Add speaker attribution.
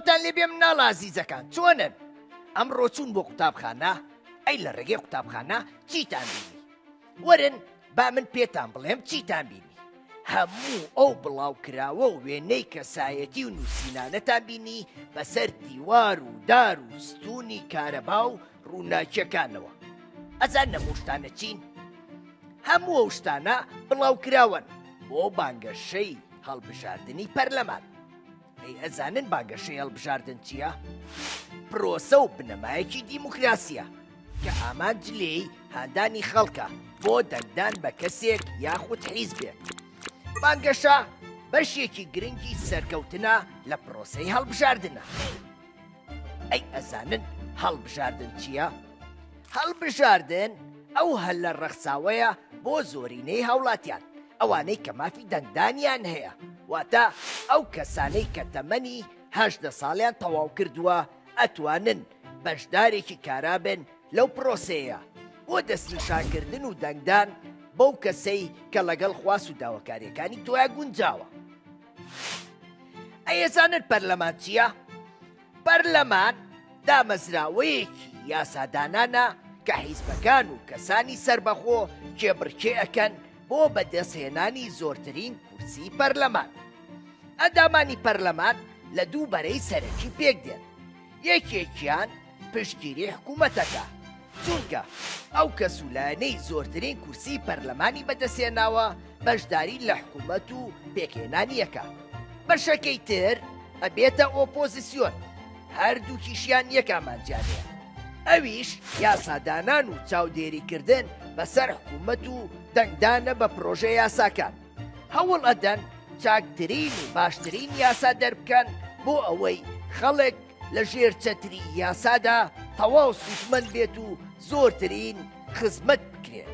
Speaker 1: سڵاتان لێبێ مناڵ ئازیزەکان چۆنن؟ ئەمڕۆ چوون بۆ قوتابخانە؟ ئەی لە ڕێگەی قوتابخانە چیتان بینی؟ وەرن با من پێتان بڵێم چیتان بینی؟ هەموو ئەو بڵاو کراوە و وێنەی کەسایەتی و نووسینانەتان بینی بەسەر دیوار و دار و ستوونی کارەبا و ڕووناکیەکانەوە. ئەزان نەموشتانە چین؟ هەموو ئەو شتانە بڵاو کراون بۆ بانگەشەی هەڵبژاردننی پەرلەمان. ئەی ئەزانن بانگەشەی هەڵبژاردن چییە؟ پرۆسە و بنەمایەکی دیموکراسیە کە ئامانجلێی هاندانی خەڵکە بۆ دەنگدان بە کەسێک یاخود حیزبێک. بانگەشە بەشێکی گرنگی سەرکەوتنە لە پرۆسەی هەڵبژاردنە. ئەی ئەزانن هەڵبژاردن چییە؟ هەڵبژاردن ئەو هەل لە ڕەخساوەیە بۆ زۆرینەی هاوڵاتیان ئەوانەی کە مافی دەنگدانیان هەیە، واتە ئەو کەسانەی کە تەمەنی 18 ساڵیان تەواو کردووە ئەتوانن بەشدارێکی کارابن لەو پرۆسەیە بۆ دەستنیشانکردن و دەنگدان بەو کەسەی کە لەگەڵ خواست و داواکاریەکانی تۆیان گونجاوە. ئەیەزانن پەرلەمان چییە؟ پەرلەمان دامەزراوەیەکی یاسادانانە کە حیزبەکان و کەسانی سربەخۆ کێبڕکێ ئەکەن بۆ بەدەستهێنانی زۆرترین کورسی پەرلەمان. ئەندامانی پەرلەمان لە دوو بەرەی سەرەکی پێک دێن. یەکێکیان پشتگیری حکوومەتەکە، چونکە ئەو کەسولانەی زۆرترین کورسی پەرلەمانی بەدەستێناوە بەشداری لە حکوومەت و پێکهێنانیەکە. بەشەکەی تر ئەبێتە ئۆپۆزیسیۆن، هەردووکیشیان یەکامانجانەیە. ئەویش یاسادانان و چاودێریکردن بەسەر حکوومەت و دەنگدانە بە پرۆژە یاساکان. هەوڵ ئەدەن چاکترین و باشترین یاسا دەربکەن بۆ ئەوەی خەڵک لە ژێر چەتری یاسادا تەواو سوودمەند بێت و زۆرترین خزمەت بکرێت.